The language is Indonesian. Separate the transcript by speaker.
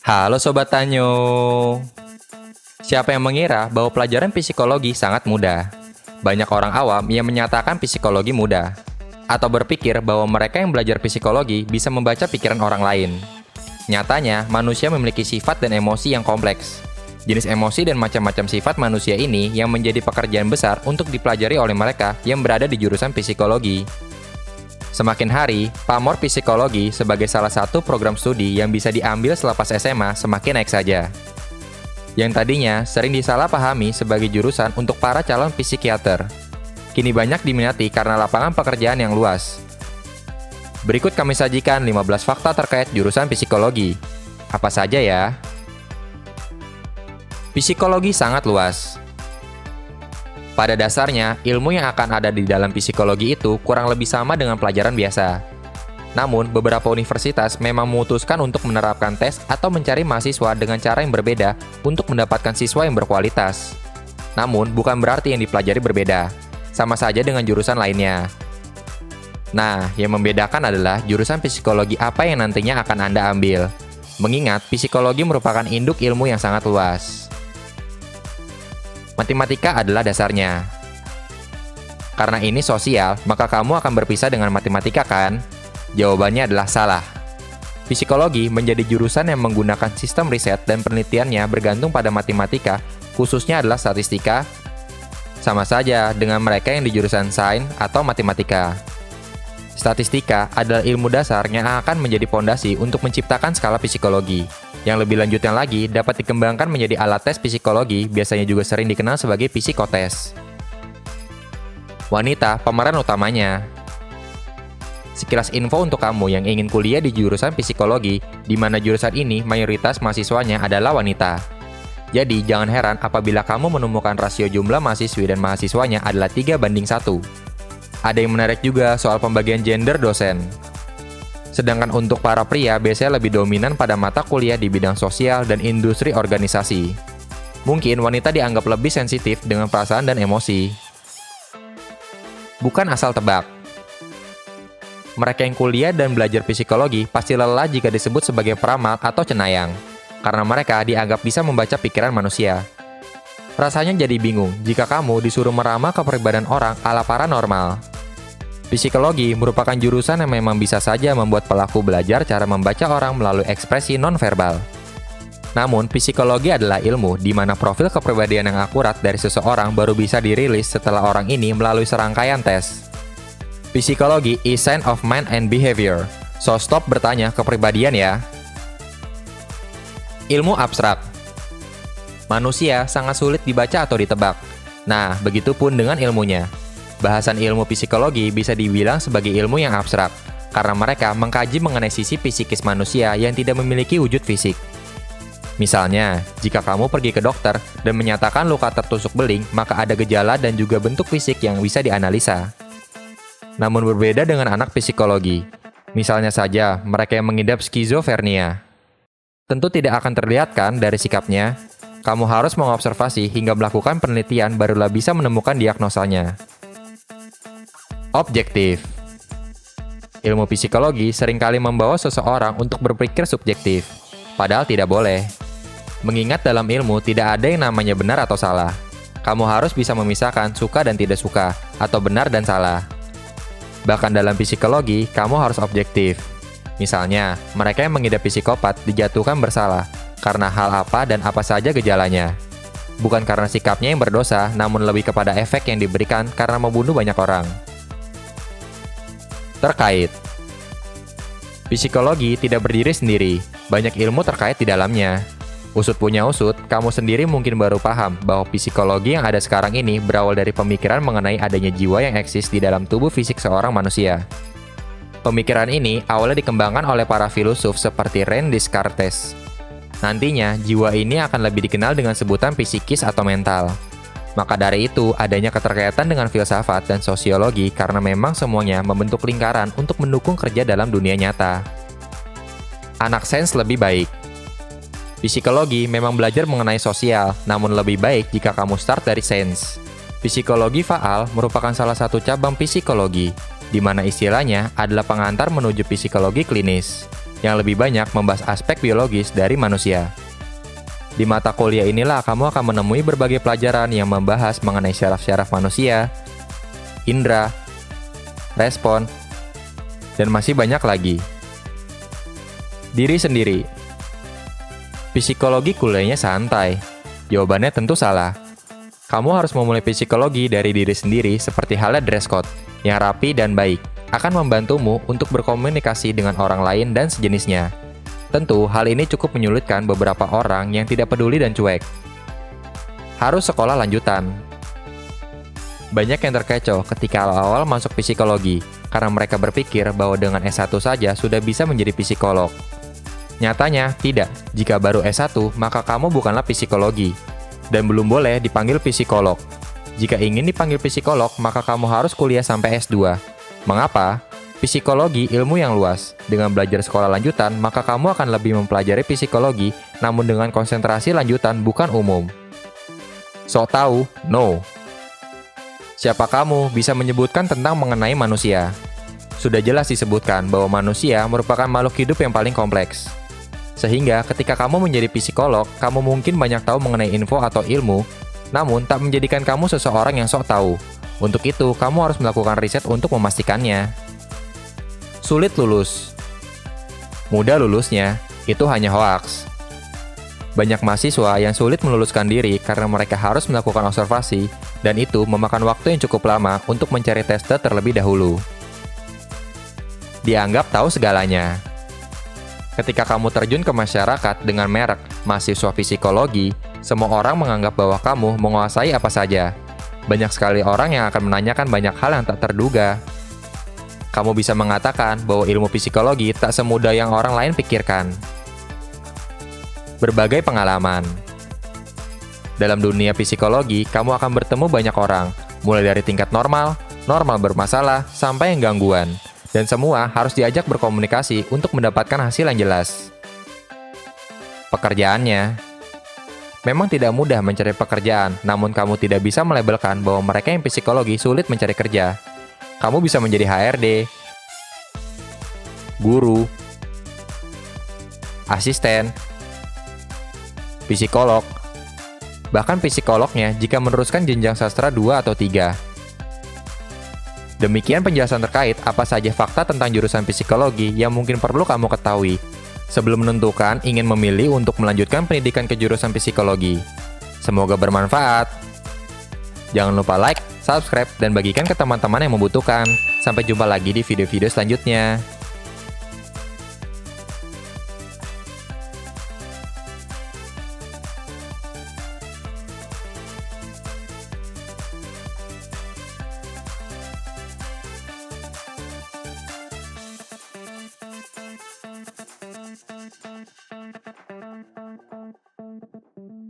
Speaker 1: Halo Sobat Tanyo. Siapa yang mengira bahwa pelajaran psikologi sangat mudah? Banyak orang awam yang menyatakan psikologi mudah, atau berpikir bahwa mereka yang belajar psikologi bisa membaca pikiran orang lain. Nyatanya, manusia memiliki sifat dan emosi yang kompleks. Jenis emosi dan macam-macam sifat manusia ini yang menjadi pekerjaan besar untuk dipelajari oleh mereka yang berada di jurusan psikologi. Semakin hari, pamor psikologi sebagai salah satu program studi yang bisa diambil selepas SMA semakin naik saja. Yang tadinya sering disalahpahami sebagai jurusan untuk para calon psikiater, kini banyak diminati karena lapangan pekerjaan yang luas. Berikut kami sajikan 15 fakta terkait jurusan psikologi. Apa saja ya? Psikologi sangat luas. Pada dasarnya, ilmu yang akan ada di dalam psikologi itu kurang lebih sama dengan pelajaran biasa. Namun, beberapa universitas memang memutuskan untuk menerapkan tes atau mencari mahasiswa dengan cara yang berbeda untuk mendapatkan siswa yang berkualitas. Namun, bukan berarti yang dipelajari berbeda. Sama saja dengan jurusan lainnya. Nah, yang membedakan adalah jurusan psikologi apa yang nantinya akan Anda ambil. Mengingat, psikologi merupakan induk ilmu yang sangat luas. Matematika adalah dasarnya. Karena ini sosial, maka kamu akan berpisah dengan matematika kan? Jawabannya adalah salah. Psikologi menjadi jurusan yang menggunakan sistem riset dan penelitiannya bergantung pada matematika, khususnya adalah statistika, sama saja dengan mereka yang di jurusan sains atau matematika. Statistika adalah ilmu dasar yang akan menjadi fondasi untuk menciptakan skala psikologi. Yang lebih lanjutnya lagi dapat dikembangkan menjadi alat tes psikologi, biasanya juga sering dikenal sebagai psikotes. Wanita pemeran utamanya. Sekilas info untuk kamu yang ingin kuliah di jurusan psikologi, di mana jurusan ini mayoritas mahasiswanya adalah wanita. Jadi, jangan heran apabila kamu menemukan rasio jumlah mahasiswi dan mahasiswanya adalah 3:1. Ada yang menarik juga soal pembagian gender dosen. Sedangkan untuk para pria biasanya lebih dominan pada mata kuliah di bidang sosial dan industri organisasi. Mungkin wanita dianggap lebih sensitif dengan perasaan dan emosi. Bukan asal tebak. Mereka yang kuliah dan belajar psikologi pasti lelah jika disebut sebagai peramal atau cenayang, karena mereka dianggap bisa membaca pikiran manusia. Rasanya jadi bingung jika kamu disuruh meramal kepribadian orang ala paranormal. Psikologi merupakan jurusan yang memang bisa saja membuat pelaku belajar cara membaca orang melalui ekspresi nonverbal. Namun, psikologi adalah ilmu di mana profil kepribadian yang akurat dari seseorang baru bisa dirilis setelah orang ini melalui serangkaian tes. Psikologi is science of mind and behavior. So stop bertanya kepribadian ya. Ilmu abstrak. Manusia sangat sulit dibaca atau ditebak. Nah, begitupun dengan ilmunya. Bahasan ilmu psikologi bisa dibilang sebagai ilmu yang abstrak, karena mereka mengkaji mengenai sisi psikis manusia yang tidak memiliki wujud fisik. Misalnya, jika kamu pergi ke dokter dan menyatakan luka tertusuk beling, maka ada gejala dan juga bentuk fisik yang bisa dianalisa. Namun berbeda dengan anak psikologi. Misalnya saja, mereka yang mengidap skizofrenia. Tentu tidak akan terlihat kan dari sikapnya. Kamu harus mengobservasi hingga melakukan penelitian barulah bisa menemukan diagnosanya. Objektif. Ilmu psikologi seringkali membawa seseorang untuk berpikir subjektif, padahal tidak boleh. Mengingat dalam ilmu tidak ada yang namanya benar atau salah. Kamu harus bisa memisahkan suka dan tidak suka, atau benar dan salah. Bahkan dalam psikologi, kamu harus objektif. Misalnya, mereka yang mengidap psikopat dijatuhkan bersalah karena hal apa dan apa saja gejalanya. Bukan karena sikapnya yang berdosa, namun lebih kepada efek yang diberikan karena membunuh banyak orang. Terkait. Psikologi tidak berdiri sendiri, banyak ilmu terkait di dalamnya. Usut punya usut, kamu sendiri mungkin baru paham bahwa psikologi yang ada sekarang ini berawal dari pemikiran mengenai adanya jiwa yang eksis di dalam tubuh fisik seorang manusia. Pemikiran ini awalnya dikembangkan oleh para filosof seperti René Descartes. Nantinya, jiwa ini akan lebih dikenal dengan sebutan psikis atau mental. Maka dari itu, adanya keterkaitan dengan filsafat dan sosiologi karena memang semuanya membentuk lingkaran untuk mendukung kerja dalam dunia nyata. Anak sains lebih baik. Psikologi memang belajar mengenai sosial, namun lebih baik jika kamu start dari sains. Psikologi faal merupakan salah satu cabang psikologi, di mana istilahnya adalah pengantar menuju psikologi klinis. yang lebih banyak membahas aspek biologis dari manusia. Di mata kuliah inilah kamu akan menemui berbagai pelajaran yang membahas mengenai syaraf-syaraf manusia, indera, respon, dan masih banyak lagi. Diri sendiri. Psikologi kuliahnya santai. Jawabannya tentu salah. Kamu harus memulai psikologi dari diri sendiri seperti halnya dress code yang rapi dan baik akan membantumu untuk berkomunikasi dengan orang lain dan sejenisnya. Tentu, hal ini cukup menyulitkan beberapa orang yang tidak peduli dan cuek. Harus sekolah lanjutan. Banyak yang terkecoh ketika awal-awal masuk psikologi karena mereka berpikir bahwa dengan S1 saja sudah bisa menjadi psikolog. Nyatanya, tidak. Jika baru S1, maka kamu bukanlah psikologi dan belum boleh dipanggil psikolog. Jika ingin dipanggil psikolog, maka kamu harus kuliah sampai S2. Mengapa? Psikologi ilmu yang luas. Dengan belajar sekolah lanjutan, maka kamu akan lebih mempelajari psikologi, namun dengan konsentrasi lanjutan bukan umum. Sok tahu? No. Siapa kamu bisa menyebutkan tentang mengenai manusia? Sudah jelas disebutkan bahwa manusia merupakan makhluk hidup yang paling kompleks. Sehingga ketika kamu menjadi psikolog, kamu mungkin banyak tahu mengenai info atau ilmu, namun tak menjadikan kamu seseorang yang sok tahu. Untuk itu, kamu harus melakukan riset untuk memastikannya. Sulit lulus. Mudah lulusnya, itu hanya hoaks. Banyak mahasiswa yang sulit meluluskan diri karena mereka harus melakukan observasi, dan itu memakan waktu yang cukup lama untuk mencari tester terlebih dahulu. Dianggap tahu segalanya. Ketika kamu terjun ke masyarakat dengan merek mahasiswa psikologi, semua orang menganggap bahwa kamu menguasai apa saja. Banyak sekali orang yang akan menanyakan banyak hal yang tak terduga. Kamu bisa mengatakan bahwa ilmu psikologi tak semudah yang orang lain pikirkan. Berbagai pengalaman. Dalam dunia psikologi, kamu akan bertemu banyak orang, mulai dari tingkat normal, normal bermasalah, sampai yang gangguan. Dan semua harus diajak berkomunikasi untuk mendapatkan hasil yang jelas. Pekerjaannya. Memang tidak mudah mencari pekerjaan, namun kamu tidak bisa melabelkan bahwa mereka yang psikologi sulit mencari kerja. Kamu bisa menjadi HRD, guru, asisten, psikolog, bahkan psikolognya jika meneruskan jenjang sastra 2 atau 3. Demikian penjelasan terkait apa saja fakta tentang jurusan psikologi yang mungkin perlu kamu ketahui sebelum menentukan ingin memilih untuk melanjutkan pendidikan ke jurusan psikologi. Semoga bermanfaat. Jangan lupa like, subscribe, dan bagikan ke teman-teman yang membutuhkan. Sampai jumpa lagi di video-video selanjutnya.